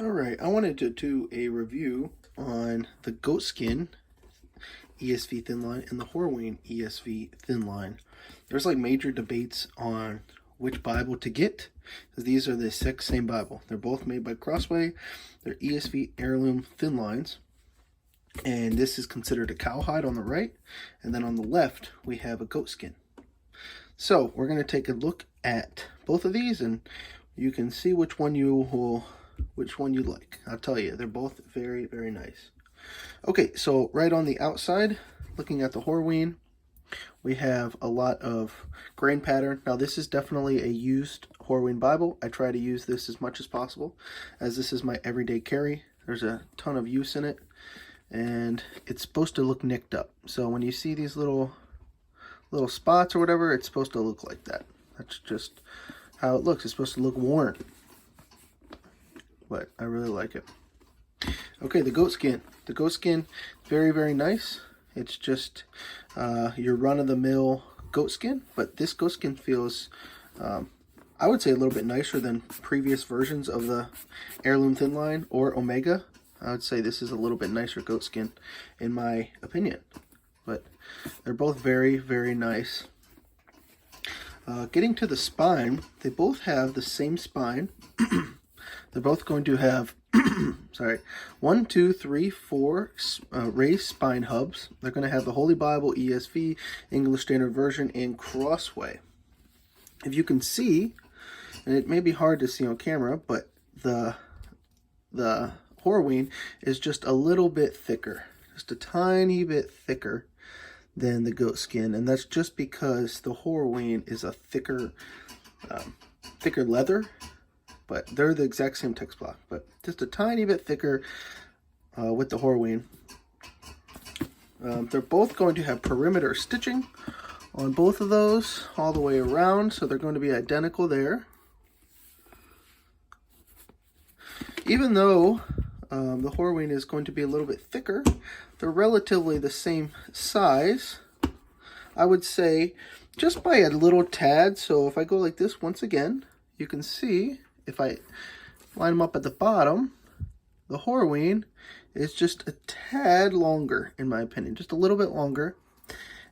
Alright, I wanted to do a review on the Goatskin ESV Thinline and the Horween ESV Thinline. There's like major debates on which Bible to get, because these are the exact same Bible. They're both made by Crossway. They're ESV heirloom Thinlines. And this is considered a cowhide on the right, and then on the left we have a goatskin. So we're going to take a look at both of these, and you can see which one you like. I'll tell you, they're both very, very nice. Okay, so right on the outside, looking at the Horween, we have a lot of grain pattern. Now this is definitely a used Horween Bible. I try to use this as much as possible, as this is my everyday carry. There's a ton of use in it, and it's supposed to look nicked up. So when you see these little spots or whatever, it's supposed to look like that. That's just how it looks. It's supposed to look worn, but I really like it. Okay, the goatskin. The goatskin, very, very nice. It's just your run-of-the-mill goatskin, but this goatskin feels, I would say, a little bit nicer than previous versions of the heirloom Thinline or Omega. I would say this is a little bit nicer goatskin, in my opinion. But they're both very, very nice. Getting to the spine, they both have the same spine. They're both going to have, sorry, 1, 2, 3, 4 raised spine hubs. They're going to have the Holy Bible, ESV, English Standard Version, and Crossway. If you can see, and it may be hard to see on camera, but the Horween is just a little bit thicker, just a tiny bit thicker than the goatskin, and that's just because the Horween is a thicker leather. But they're the exact same text block, but just a tiny bit thicker with the Horween. They're both going to have perimeter stitching on both of those all the way around, so they're going to be identical there. Even though the Horween is going to be a little bit thicker, they're relatively the same size, I would say, just by a little tad. So if I go like this once again, you can see, if I line them up at the bottom, the Horween is just a tad longer, in my opinion, just a little bit longer,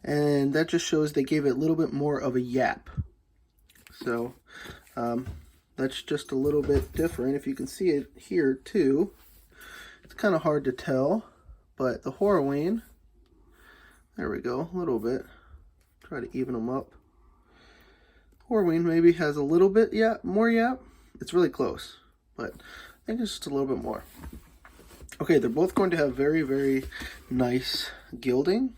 and that just shows they gave it a little bit more of a yap. So that's just a little bit different. If you can see it here too, it's kind of hard to tell, but the Horween, there we go, a little bit. Try to even them up. Horween maybe has a little bit more yap. It's really close, but I think it's just a little bit more. Okay, they're both going to have very, very nice gilding.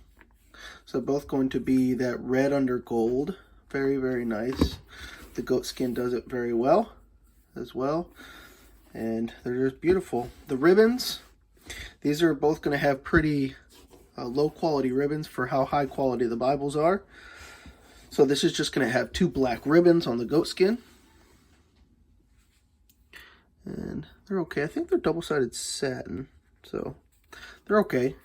So both going to be that red under gold. Very, very nice. The goatskin does it very well as well. And they're just beautiful. The ribbons, these are both going to have pretty low quality ribbons for how high quality the Bibles are. So this is just going to have 2 black ribbons on the goatskin. And they're okay. I think they're double-sided satin, so they're okay.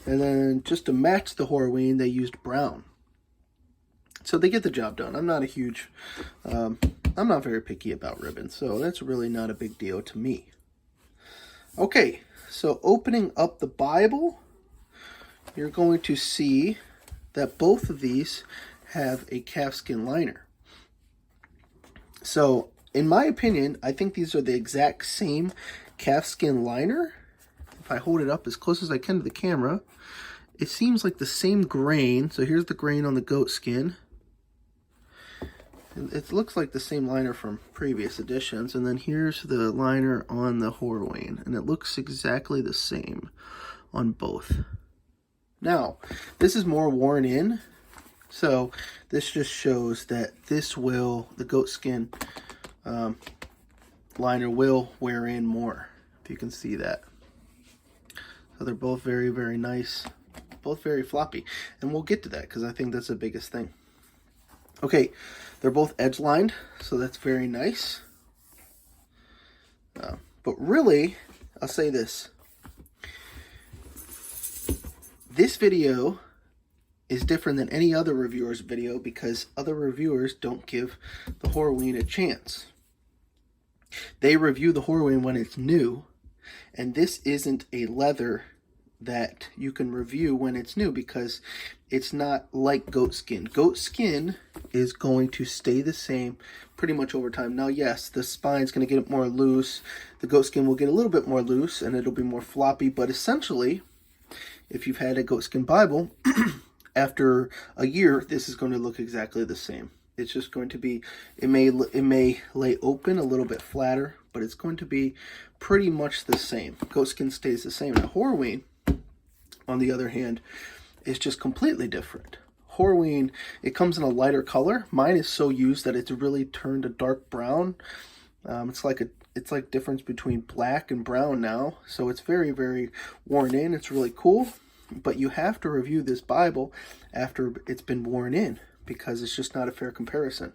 And then just to match the Horween, they used brown. So they get the job done. I'm not very picky about ribbons, so that's really not a big deal to me. Okay, so opening up the Bible, you're going to see that both of these have a calfskin liner. So in my opinion, I think these are the exact same calfskin liner. If I hold it up as close as I can to the camera, it seems like the same grain. So here's the grain on the goatskin. It looks like the same liner from previous editions. And then here's the liner on the Horween. And it looks exactly the same on both. Now, this is more worn in. So this just shows that the goatskin liner will wear in more, if you can see that. So they're both very, very nice, both very floppy, and we'll get to that because I think that's the biggest thing. Okay, they're both edge lined, so that's very nice. But really, I'll say this. This video is different than any other reviewer's video because other reviewers don't give the Horween a chance. They review the Horween when it's new, and this isn't a leather that you can review when it's new because it's not like goatskin. Goatskin is going to stay the same pretty much over time. Now, yes, the spine's going to get more loose. The goatskin will get a little bit more loose and it'll be more floppy, but essentially, if you've had a goatskin Bible, after a year, this is going to look exactly the same. It's just going to be, it may lay open a little bit flatter, but it's going to be pretty much the same. Goatskin stays the same. Now, Horween, on the other hand, is just completely different. Horween, it comes in a lighter color. Mine is so used that it's really turned a dark brown. It's like difference between black and brown now. So it's very, very worn in. It's really cool. But you have to review this Bible after it's been worn in because it's just not a fair comparison.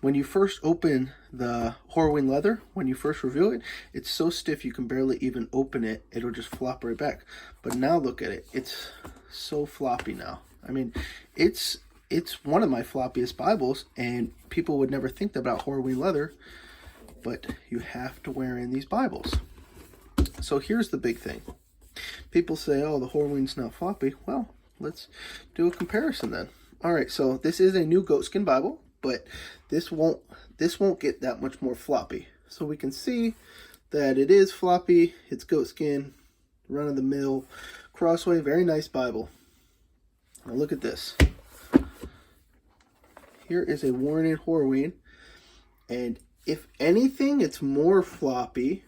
When you first open the Horween leather, when you first review it, it's so stiff you can barely even open it. It'll just flop right back. But now look at it. It's so floppy now. I mean, it's one of my floppiest Bibles, and people would never think about Horween leather, but you have to wear in these Bibles. So here's the big thing. People say, oh, the Horween's not floppy. Well, let's do a comparison then. All right, so this is a new goatskin Bible, but this won't get that much more floppy. So we can see that it is floppy. It's goatskin, run-of-the-mill, Crossway, very nice Bible. Now look at this. Here is a worn-in Horween, and if anything, it's more floppy,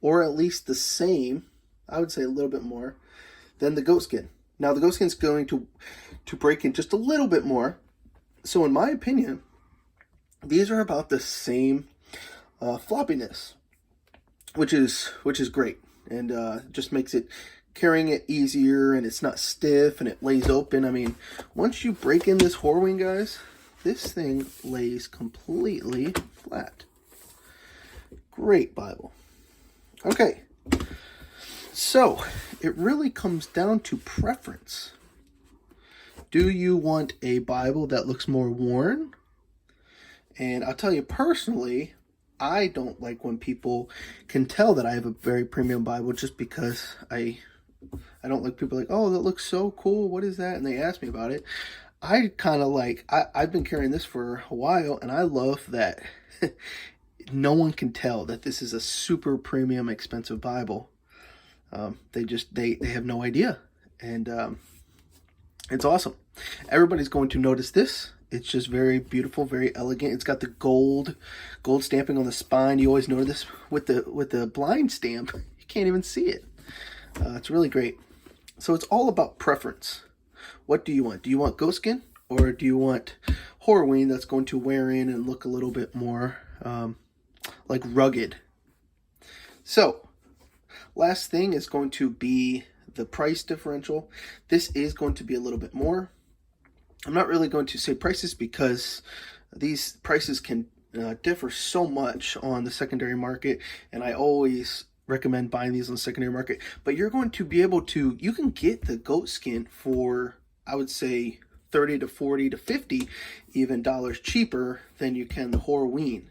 or at least the same. I would say a little bit more than the goatskin. Now the goatskin's going to break in just a little bit more. So in my opinion, these are about the same floppiness, which is great, and just makes it carrying it easier, and it's not stiff, and it lays open. I mean, once you break in this Horween, guys, this thing lays completely flat. Great Bible. Okay, so it really comes down to preference. Do you want a Bible that looks more worn? And I'll tell you personally, I don't like when people can tell that I have a very premium Bible just because I don't like people like, oh, that looks so cool. What is that? And they ask me about it. I kind of like, I've been carrying this for a while, and I love that no one can tell that this is a super premium expensive Bible. They have no idea. And it's awesome. Everybody's going to notice this. It's just very beautiful, very elegant. It's got the gold stamping on the spine. You always notice with the blind stamp. You can't even see it. It's really great. So it's all about preference. What do you want? Do you want goatskin, or do you want Horween that's going to wear in and look a little bit more like rugged? So last thing is going to be the price differential. This is going to be a little bit more. I'm not really going to say prices because these prices can differ so much on the secondary market, and I always recommend buying these on the secondary market. But you're going to be able to, you can get the goatskin for, I would say, 30 to 40 to 50 even dollars cheaper than you can the Horween.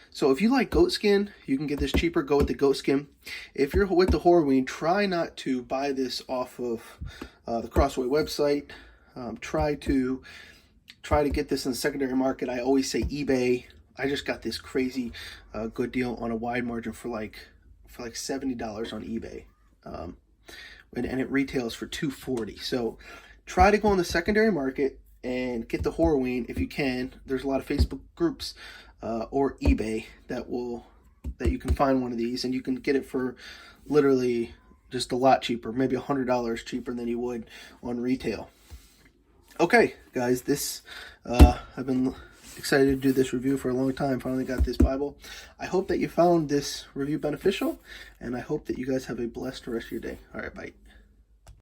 So if you like goatskin, you can get this cheaper. Go with the goatskin. If you're with the Horween, try not to buy this off of the Crossway website. Try to get this in the secondary market. I always say eBay. I just got this crazy good deal on a wide margin for like $70 on eBay, and it retails for $240. So try to go on the secondary market and get the Horween if you can. There's a lot of Facebook groups or eBay that you can find one of these, and you can get it for literally just a lot cheaper, maybe $100 cheaper than you would on retail. Okay, guys, this I've been excited to do this review for a long time. Finally got this Bible. I hope that you found this review beneficial, and I hope that you guys have a blessed rest of your day. All right, bye.